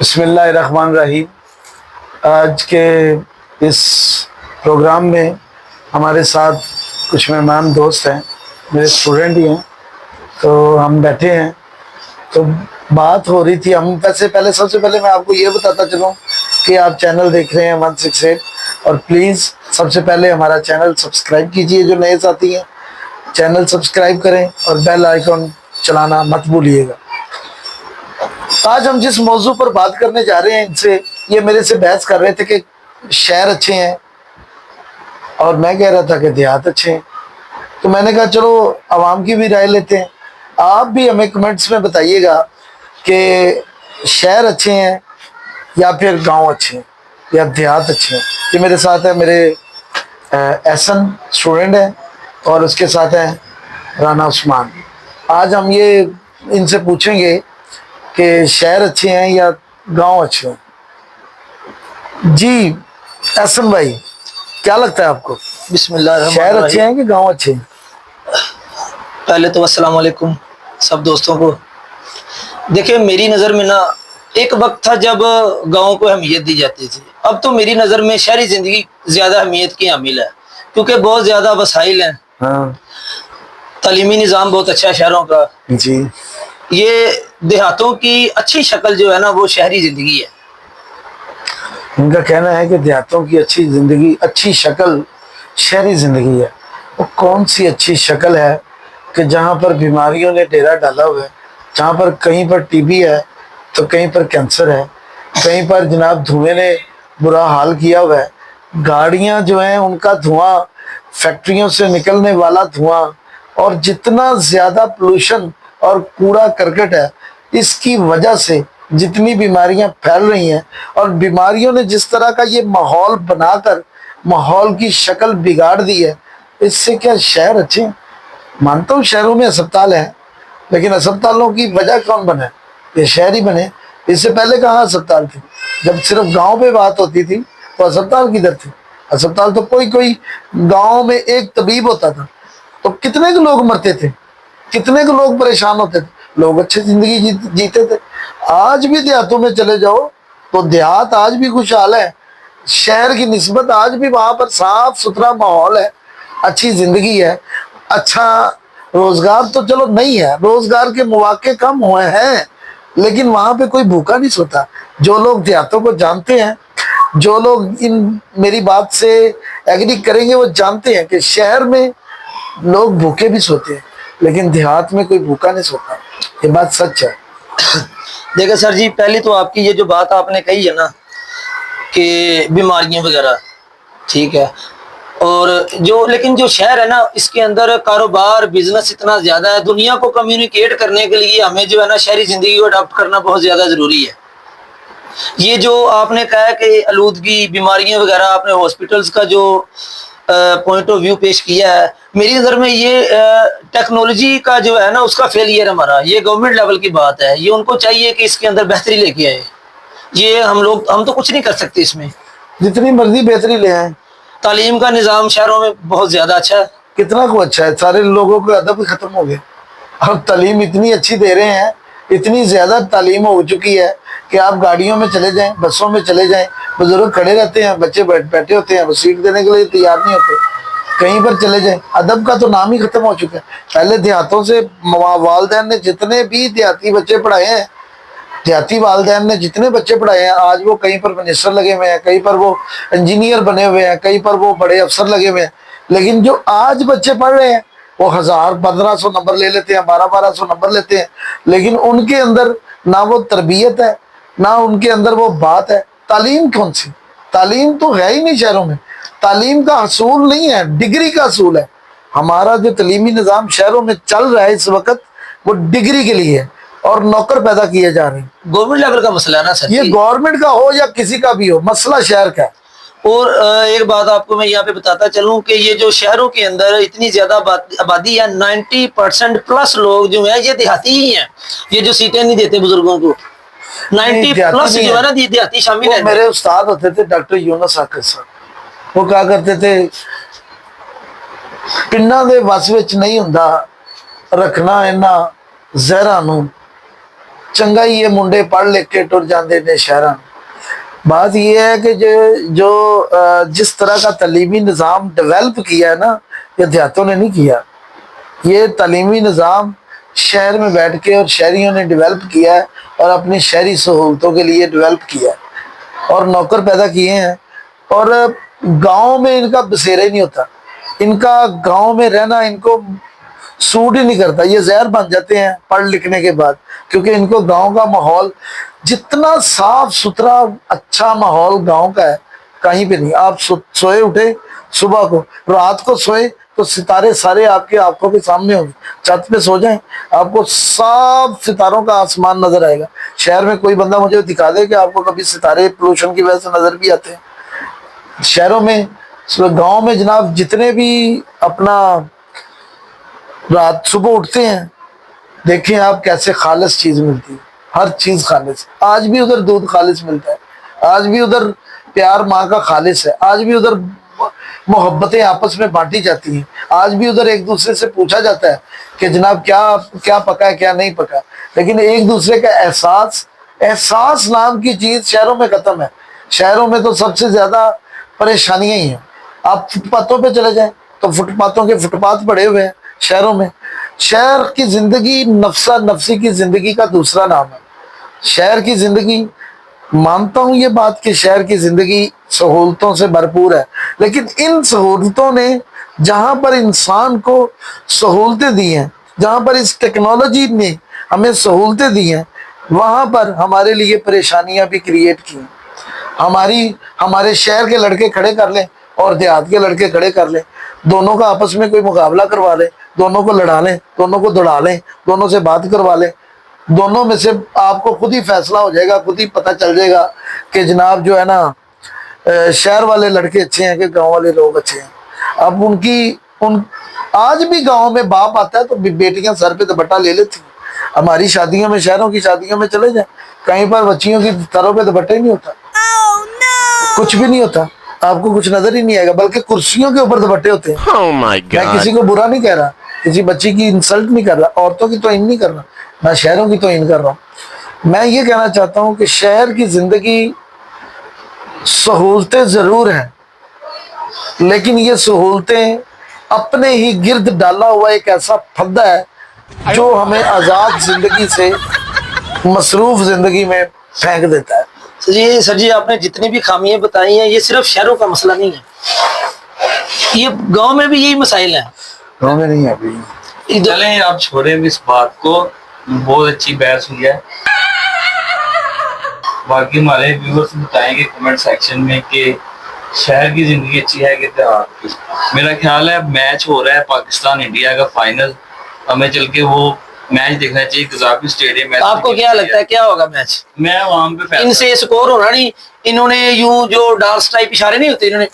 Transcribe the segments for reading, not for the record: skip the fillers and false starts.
बिस्मिल्लाहिर्रहमानिर्रहीम। आज के इस प्रोग्राम में हमारे साथ कुछ मेहमान दोस्त हैं, मेरे स्टूडेंट ही हैं। तो हम बैठे हैं, तो बात हो रही थी। हम वैसे पहले सबसे पहले मैं आपको ये बताता चलूँ कि आप चैनल देख रहे हैं 168, और प्लीज़ सबसे पहले हमारा चैनल सब्सक्राइब कीजिए। जो नए साथी हैं चैनल सब्सक्राइब करें और बेल आइकन चलाना मत भूलिएगा। आज हम जिस मौजू पर बात करने जा रहे हैं, इनसे ये मेरे से बहस कर रहे थे कि शहर अच्छे हैं और मैं कह रहा था कि देहात अच्छे हैं। तो मैंने कहा चलो आवाम की भी राय लेते हैं। आप भी हमें कमेंट्स में बताइएगा कि शहर अच्छे हैं या फिर गांव अच्छे हैं या देहात अच्छे हैं। ये मेरे साथ है, मेरे एहसन स्टूडेंट हैं और उसके साथ हैं राना उस्मान। आज हम ये इनसे पूछेंगे कि शहर अच्छे हैं या गांव अच्छे हैं। जी एहसन भाई, क्या लगता है आपको, बिस्मिल्लाह, शहर अच्छे हैं कि गांव अच्छे हैं? पहले तो अस्सलाम वालेकुम सब दोस्तों को। देखिए, मेरी नज़र में ना एक वक्त था जब गाँव को अहमियत दी जाती थी। अब तो मेरी नज़र में शहरी ज़िंदगी ज़्यादा अहमियत की हामिल है, क्योंकि बहुत ज़्यादा वसाइल हैं। हाँ तालीमी निज़ाम बहुत अच्छा है शहरों का। जी। ये देहातों की अच्छी शक्ल जो है ना, वो शहरी ज़िंदगी है। इनका कहना है कि देहातों की अच्छी जिंदगी, अच्छी शक्ल शहरी जिंदगी है। वो कौन सी अच्छी शक्ल है कि जहाँ पर बीमारियों ने डेरा डाला हुआ है, जहाँ पर कहीं पर टीबी है तो कहीं पर कैंसर है, कहीं पर जनाब धुएं ने बुरा हाल किया हुआ है। गाड़ियाँ जो हैं उनका धुआं, फैक्ट्रियों से निकलने वाला धुआं, और जितना ज़्यादा पोल्यूशन और कूड़ा करकट है, इसकी वजह से जितनी बीमारियां फैल रही हैं, और बीमारियों ने जिस तरह का ये माहौल बनाकर माहौल की शक्ल बिगाड़ दी है, इससे क्या शहर अच्छे हैं? मानता हूँ शहरों में अस्पताल है, लेकिन अस्पतालों की वजह कौन बने? ये शहर ही बने। इससे पहले कहाँ अस्पताल थे? जब सिर्फ गांव पे बात होती थी तो अस्पताल किधर थे? अस्पताल तो कोई कोई गांव में एक तबीब होता था, तो कितने के लोग मरते थे, कितने के लोग परेशान होते थे, लोग अच्छी जिंदगी जीते थे। आज भी देहातों में चले जाओ तो देहात आज भी खुशहाल है, शहर की निस्बत आज भी वहां पर साफ सुथरा माहौल है, अच्छी जिंदगी है। अच्छा रोजगार तो चलो नहीं है, रोजगार के मौके कम हुए हैं, लेकिन वहां पे कोई भूखा नहीं सोता। जो लोग देहातों को जानते हैं, जो लोग इन मेरी बात से एग्री करेंगे, वो जानते हैं कि शहर में लोग भूखे भी सोते हैं, लेकिन देहात में कोई भूखा नहीं सोता। ये बात सच है। देखिए सर जी, पहले तो आपकी ये जो बात आपने कही है ना कि बीमारियां वगैरह, ठीक है, और लेकिन जो शहर है ना, इसके अंदर कारोबार बिजनेस इतना ज़्यादा है। दुनिया को कम्युनिकेट करने के लिए हमें जो है ना शहरी ज़िंदगी को अडॉप्ट करना बहुत ज़्यादा ज़रूरी है। ये जो आपने कहा कि आलूदगी, बीमारियां वगैरह, आपने हॉस्पिटल्स का जो पॉइंट ऑफ व्यू पेश किया है, मेरी नज़र में ये टेक्नोलॉजी का जो है ना उसका फेलियर हमारा, ये गवर्नमेंट लेवल की बात है। ये उनको चाहिए कि इसके अंदर बेहतरी लेके आए। ये हम तो कुछ नहीं कर सकते इसमें, जितनी मर्जी बेहतरी ले आए। तालीम का निज़ाम शहरों में बहुत ज़्यादा अच्छा है। कितना को अच्छा है, सारे लोगों का अदब ही खत्म हो गया। अब तालीम इतनी अच्छी दे रहे हैं, इतनी ज़्यादा तालीम हो चुकी है कि आप गाड़ियों में चले जाएं, बसों में चले जाएं, बुजुर्ग खड़े रहते हैं, बच्चे बैठे होते हैं, वो सीट देने के लिए तैयार नहीं होते। कहीं पर चले जाएं, अदब का तो नाम ही खत्म हो चुका है। पहले देहातों से वालदैन ने जितने भी देहाती बच्चे पढ़ाए हैं, देहाती वालदैन ने जितने बच्चे पढ़ाए हैं, आज वो कहीं पर मिनिस्टर लगे हुए हैं, कहीं पर वो इंजीनियर बने हुए हैं, कहीं पर वो बड़े अफसर लगे हुए हैं। लेकिन जो आज बच्चे पढ़ रहे हैं वो 1000-1500 नंबर ले लेते हैं, 1200 नंबर लेते हैं, लेकिन उनके अंदर ना वो तरबियत है, ना उनके अंदर वो बात है। तालीम कौन सी? तालीम तो है ही नहीं शहरों में। तालीम का असूल नहीं है, डिग्री का असूल है। हमारा जो तलीमी निज़ाम शहरों में चल रहा है इस वक्त, वो डिग्री के लिए है, और नौकर पैदा किए जा रहे हैं। गवर्नमेंट लेवल का मसला है ना सर, ये गवर्नमेंट का हो या किसी का भी हो, मसला शहर का है। और एक बात आपको मैं यहाँ पे बताता चलूँ कि ये जो शहरों के अंदर इतनी ज़्यादा आबादी है, 90% प्लस लोग जो है ये देहाती ही हैं। ये जो सीटें नहीं देते बुजुर्गों को, 90+ जो है ना देहाती शामिल है। मेरे उस्ताद होते थे डॉक्टर यूनुस आकिब साहब, वो क्या करते थे, पिंडां दे वस विच नहीं हुंदा रखना इन्हां ਜ਼ਹਿਰਾਂ ਨੂੰ, चंगा ही ये मुंडे पढ़ लिख के टुर जाते ने शहर। बात ये है कि जिस तरह का तालीमी निज़ाम डेवलप किया है ना, ये देहातों ने नहीं किया। ये तालीमी निज़ाम शहर में बैठ के और शहरियों ने डेवलप किया है और अपनी शहरी सहूलतों के लिए डेवलप किया है और नौकर पैदा किए हैं। और गांव में इनका बसेरा ही नहीं होता, इनका गांव में रहना इनको सूट ही नहीं करता, ये जहर बन जाते हैं पढ़ लिखने के बाद, क्योंकि इनको गांव का माहौल, जितना साफ सुथरा अच्छा माहौल गांव का है कहीं पे नहीं। आप सोए उठे सुबह को, रात को सोए तो सितारे सारे आपकी आंखों के सामने होंगे। छत पे सो जाएं, आपको साफ सितारों का आसमान नजर आएगा। शहर में कोई बंदा मुझे दिखा दे कि आपको कभी सितारे पोल्यूशन की वजह से नजर भी आते हैं। शहरों में, गांव में जनाब जितने भी अपना रात सुबह उठते हैं, देखें आप कैसे खालिस चीज मिलती है, हर चीज खालिस। आज भी उधर दूध खालिस मिलता है, आज भी उधर प्यार माँ का खालिस है, आज भी उधर मोहब्बतें आपस में बांटी जाती हैं, आज भी उधर एक दूसरे से पूछा जाता है कि जनाब क्या क्या पका है क्या नहीं पका। लेकिन एक दूसरे का एहसास नाम की चीज शहरों में खत्म है। शहरों में तो सबसे ज्यादा परेशानियां ही हैं। आप फुटपाथों पे चले जाएं तो फुटपाथों के फुटपाथ पड़े हुए हैं शहरों में। शहर की जिंदगी नफसा नफसी की जिंदगी का दूसरा नाम है। शहर की जिंदगी, मानता हूं ये बात कि शहर की जिंदगी सहूलतों से भरपूर है, लेकिन इन सहूलतों ने जहां पर इंसान को सहूलतें दी हैं, जहां पर इस टेक्नोलॉजी ने हमें सहूलतें दी हैं, वहां पर हमारे लिए परेशानियां भी क्रिएट की हैं। हमारे शहर के लड़के खड़े कर लें और देहात के लड़के खड़े कर लें, दोनों का आपस में कोई मुकाबला करवा लें, दोनों को लड़ा लें, दोनों को दौड़ा लें, दोनों से बात करवा लें, दोनों में से आपको खुद ही फैसला हो जाएगा, खुद ही पता चल जाएगा कि जनाब जो है ना शहर वाले लड़के अच्छे हैं कि गांव वाले लोग अच्छे हैं। अब आज भी गांव में बाप आता है तो बेटियां सर पे दुपट्टा ले लेती हैं। हमारी शादियों में, शहरों की शादियों में चले जाए, कहीं पर बच्चियों की सरों पे दुपट्टा ही नहीं होता। कुछ भी नहीं होता, आपको कुछ नजर ही नहीं आएगा, बल्कि कुर्सियों के ऊपर दुपट्टे होते हैं। Oh my God. मैं किसी को बुरा नहीं कह रहा, किसी बच्ची की इंसल्ट नहीं कर रहा, औरतों की तौहीन नहीं कर रहा, मैं शहरों की तौहीन कर रहा हूँ। मैं ये कहना चाहता हूँ कि शहर की जिंदगी सहूलतें जरूर हैं, लेकिन ये सहूलतें अपने ही गिर्द डाला हुआ एक ऐसा फद्दा है जो हमें आज़ाद जिंदगी से मसरूफ जिंदगी में फेंक देता है। सर जी आपने जितनी भी खामियां बताई हैं, ये सिर्फ शहरों का मसला नहीं है, ये गांव में भी यही मसाइल हैं। गाँव में नहीं है अभी। चलें आप छोड़ें इस बात को, बहुत अच्छी बहस हुई है। बाकी हमारे व्यूअर्स बताएंगे कमेंट सेक्शन में कि शहर की जिंदगी अच्छी है कि देहात की। मेरा ख्याल है मैच हो रहा है पाकिस्तान इंडिया का फाइनल, हमें चल के वो मैच देखना चाहिए कज़ाकी स्टेडियम में। आपको क्या लगता है क्या होगा मैच? मैं वहां पे इनसे स्कोर होना नहीं, इन्होंने यूं जो डांस टाइप इशारे नहीं होते, इन्होंने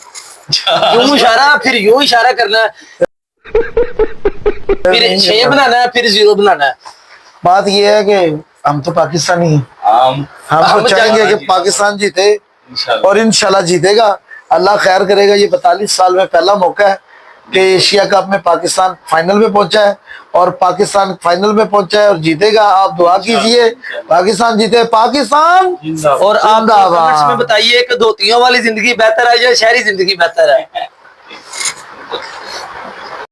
यूं इशारा फिर यूं इशारा करना है, फिर 6 बनाना है, फिर 0 बनाना है। बात ये है कि हम तो पाकिस्तानी हैं, हम तो चाहेंगे कि पाकिस्तान जीते और इंशाल्लाह जीतेगा, अल्लाह खैर करेगा। ये 42 साल में पहला मौका है कि एशिया कप में पाकिस्तान फाइनल में पहुंचा है, और पाकिस्तान फाइनल में पहुंचा है और जीतेगा। आप दुआ कीजिए पाकिस्तान जीते, पाकिस्तान। और आप कमेंट्स में बताइए कि धोतियों वाली जिंदगी बेहतर है या शहरी जिंदगी बेहतर है?